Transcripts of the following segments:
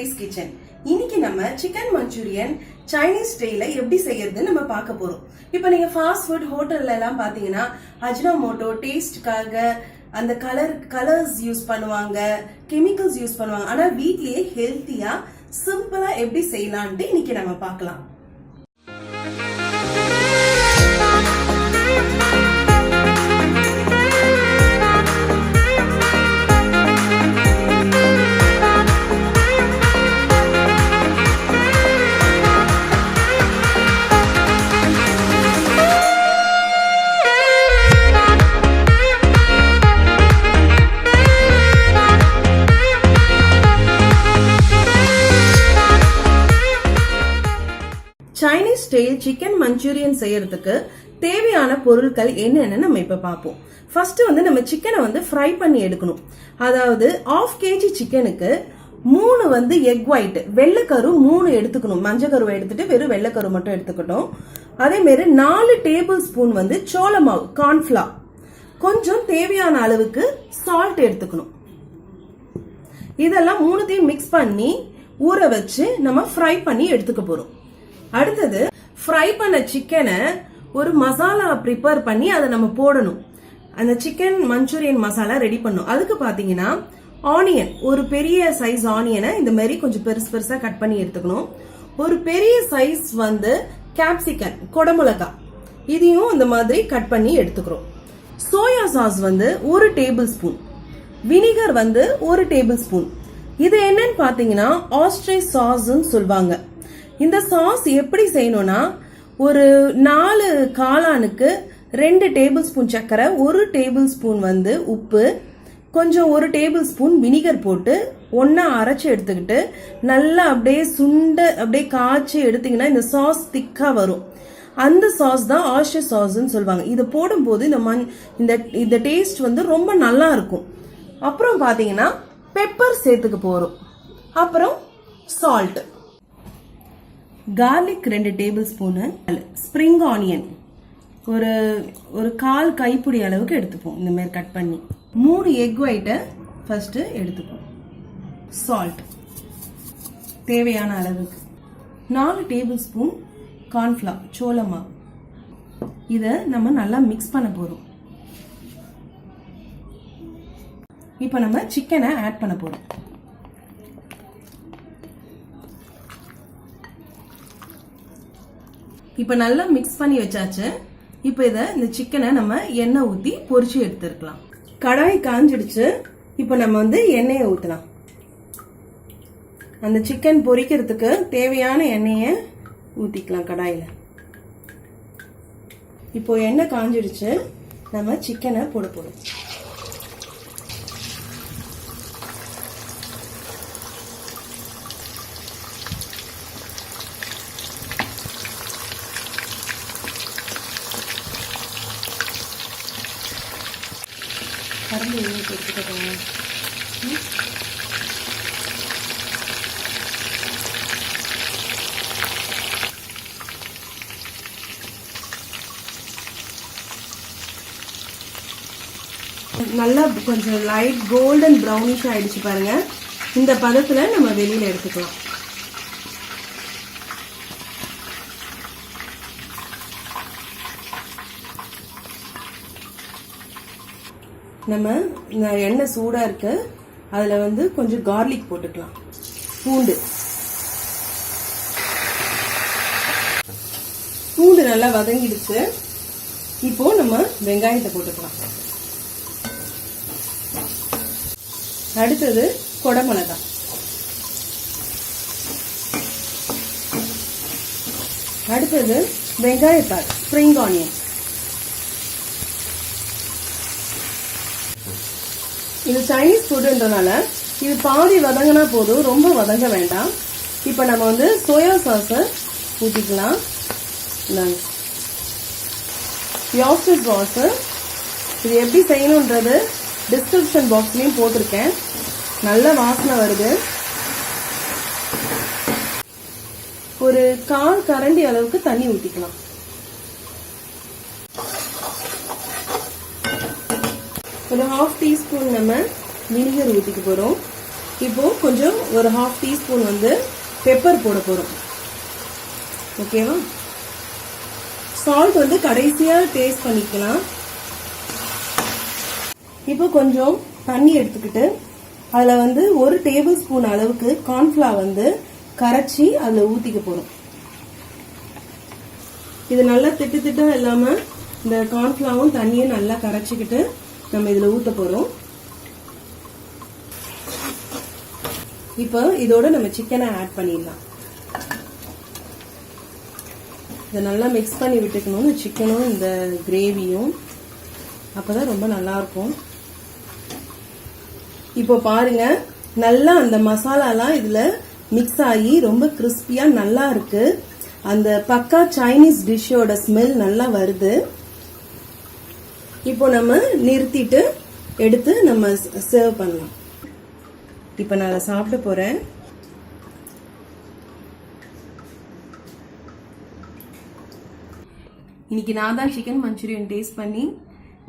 Sri's Kitchen. இன்னைக்கு நம்ம chicken manchurian Chinese ஸ்டைல்ல எப்படி செய்யறதுன்னு நம்ம பார்க்க போறோம். இப்போ நீங்க ஃபாஸ்ட் ஃபுட் ஹோட்டல்ல எல்லாம் பாத்தீங்கன்னா அஜினோமோட்டோ டேஸ்ட்காக அந்த கலர்ஸ் யூஸ் பண்ணுவாங்க, கெமிக்கல்ஸ் யூஸ் பண்ணுவாங்க. ஆனா வீட்லயே ஹெல்த்தியா சிம்பிளா எப்படி செய்யலாம்னு இன்னைக்கு நம்ம பார்க்கலாம். Chinese style chicken manchurian செய்யறதுக்கு தேவையான பொருட்கள் என்னன்னு நம்ம இப்ப பாப்போம். ஃபர்ஸ்ட் நம்ம சிக்கனை ஃப்ரை பண்ணி எடுக்கணும். அதாவது 1/2 kg சிக்கனுக்கு 3 எக் ஒயிட் வெள்ளைக்கரு 3 எடுத்துக்கணும். மஞ்சள் கருவை எடுத்துட்டு வெறும் வெள்ளைக்கரு மட்டும் எடுத்துக்கணும். அதே மாதிரி 4 டேபிள் ஸ்பூன் சோள மாவு கார்ன்ஃபிளவர், கொஞ்சம் தேவையான அளவுக்கு சால்ட் எடுத்துக்கணும். இதெல்லாம் மூணுத்தையும் மிக்ஸ் பண்ணி ஊற வச்சு நம்ம ஃப்ரை பண்ணி எடுத்துக்க போறோம். அடுத்தது ஃப்ரை பண்ண சிக்கனை ஒரு மசாலா ப்ரிப்பேர் பண்ணி அதை நம்ம போடணும். அந்த சிக்கன் மஞ்சூரியன் மசாலா ரெடி பண்ணும். அதுக்கு பாத்தீங்கன்னா ஆனியன், ஒரு பெரிய சைஸ் ஆனியனை இந்த மாதிரி கொஞ்சம் பெருசா கட் பண்ணி எடுத்துக்கணும். ஒரு பெரிய சைஸ் கேப்சிகம் கொடமிளகா, இதையும் இந்த மாதிரி கட் பண்ணி எடுத்துக்கிறோம். Soya sauce 1 table spoon, vinegar 1 table spoon. இது என்னன்னு பாத்தீங்கன்னா ஆஸ்ட்ரேலியா சாஸ்ன்னு சொல்லுவாங்க. இந்த சாஸ் எப்படி செய்யணும்னா ஒரு 4 காளானுக்கு 2 டேபிள் ஸ்பூன் சர்க்கரை, 1 டேபிள் ஸ்பூன் உப்பு, கொஞ்சம் 1 டேபிள் ஸ்பூன் வினிகர் போட்டு ஒன்னா அரைச்சு எடுத்துக்கிட்டு நல்லா அப்படியே காய்ச்சி எடுத்தீங்கன்னா இந்த சாஸ் திக்கா வரும். அந்த சாஸ் தான் ஆஸ்ட்ரேலியா சாஸ்ன்னு சொல்லுவாங்க. இதை போடும்போது இந்த டேஸ்ட் ரொம்ப நல்லா இருக்கும். அப்புறம் பாத்தீங்கன்னா பெப்பர் சேர்த்துக்க போறோம். அப்புறம் salt, garlic 2 table spoon, spring onion ஒரு 1/4 கைப்பிடி அளவுக்கு எடுத்துப்போம். இந்த மாதிரி கட் பண்ணி 3 எக் ஒயிட்டை ஃபர்ஸ்ட் எடுத்துப்போம். சால்ட் தேவையான அளவுக்கு, 4 டேபிள் ஸ்பூன் கார்ன்ஃபிளவர் சோள மாவு. இதை நம்ம நல்லா மிக்ஸ் பண்ண போறோம். இப்போ நம்ம சிக்கனை ஆட் பண்ண போறோம். இப்ப நல்லா மிக்ஸ் பண்ணி வச்சாச்சு. இப்ப இந்த சிக்கனை நம்ம எண்ணெய் ஊத்தி பொரிச்சு எடுத்துக்கலாம். கடாய் காஞ்சிடுச்சு. இப்ப நம்ம எண்ணெயை ஊத்தலாம். அந்த சிக்கன் பொரிக்கிறதுக்கு தேவையான எண்ணெயை ஊத்திக்கலாம் கடாயில. இப்போ எண்ணெய் காஞ்சிடுச்சு. நம்ம சிக்கனை போட போறோம். நல்லா கொஞ்சம் லைட் கோல்டன் ப்ரௌனிஷ் ஆயிடுச்சு பாருங்க. இந்த பதத்துல நம்ம வெளியில எடுத்துக்கலாம். நம்ம எண்ணெய் சூடா இருக்கு. அதுல கொஞ்சம் கார்லிக் போட்டுக்கலாம். பூண்டு நல்லா வதங்கிடுச்சு. இப்போ நம்ம வெங்காயத்தை போட்டுக்கலாம். அடுத்தது கொடமிளகா, அடுத்தது வெங்காயத்தாள் ஸ்ப்ரிங் ஆனியன். இது சைனீஸ் ஃபுட்ன்றனால இது பாதி வதங்கினா போதும், ரொம்ப வதங்க வேண்டாம். இப்ப நம்ம சோயா சாஸ் ஊத்திக்கலாம். Oyster சாஸ் இது எப்படி செய்யணும்ன்றது டிஸ்கிரிப்ஷன் பாக்ஸ்லயும் போட்டிருக்கேன். நல்ல வாசனை வருது. ஒரு 1/4 கரண்டி அளவுக்கு தண்ணி ஊத்திக்கலாம். ஒரு 1/2 டீஸ்பூன் நம்ம வினிகர் ஊத்திக்க போறோம். இப்போ கொஞ்சம் ஒரு 1/2 டீஸ்பூன் வந்து பெப்பர் போட போறோம். ஓகேவா? சால்ட் வந்து கடைசியா டேஸ்ட் பண்ணிக்கலாம். இப்போ கொஞ்சம் தண்ணி எடுத்துக்கிட்டு அதுல வந்து 1 டேபிள் ஸ்பூன் அளவுக்கு கார்ன்ஃபிளவர் வந்து கரைச்சி அதுல ஊத்திக்க போறோம். இது நல்லா திட்டு திட்டா இல்லாம இந்த கார்ன்ஃபிளவரும் தண்ணியும் நல்லா கரைச்சிக்கிட்டு நம்ம இதுல ஊத்த போறோம். இப்போ இதோட நம்ம சிக்கனை ஆட் பண்ணிடலாம். இதை நல்லா மிக்ஸ் பண்ணி விட்டுக்கணும், சிக்கனும் இந்த கிரேவியும். அப்பதான் ரொம்ப நல்லா இருக்கும். இப்போ பாருங்க, நல்லா அந்த மசாலாலாம் இதுல மிக்ஸ் ஆகி ரொம்ப கிறிஸ்பியா நல்லா இருக்கு. அந்த பக்கா சைனீஸ் டிஷ்ஷோட ஸ்மெல் நல்லா வருது. இப்போ நம்ம நிறுத்திட்டு எடுத்து நம்ம சர்வ் பண்ணலாம். இப்போ நான் அதை சாப்பிட போறேன். இன்னைக்கு நான் தான் சிக்கன் மஞ்சூரியன் டேஸ்ட் பண்ணி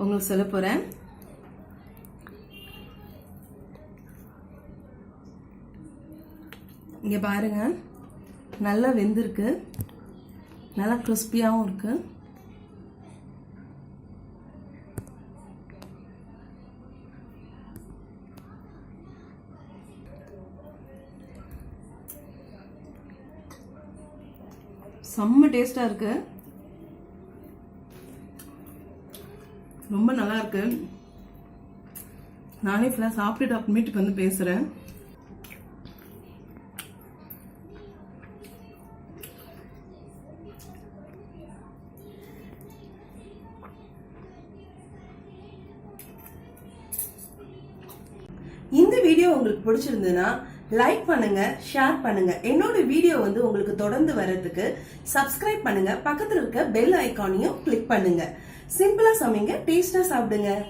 உங்களுக்கு சொல்ல போறேன். இங்க பாருங்க, நல்லா வெந்திருக்கு, நல்லா கிறிஸ்பியாவும் இருக்கு. செம்ம டேஸ்டா இருக்கு, ரொம்ப நல்லா இருக்கு. நானே ஃபுல்லா சாப்பிட்டுட்டு அப்புறமேட்டுக்கு வந்து பேசுறேன். இந்த வீடியோ உங்களுக்கு பிடிச்சிருந்ததுன்னா லைக் பண்ணுங்க, ஷேர் பண்ணுங்க. என்னோட வீடியோ வந்து உங்களுக்கு தொடர்ந்து வர்றதுக்கு சப்ஸ்கிரைப் பண்ணுங்க. பக்கத்துல இருக்க பெல் ஐகானையும் கிளிக் பண்ணுங்க. சிம்பிளா சமைங்க, டேஸ்டா சாப்பிடுங்க.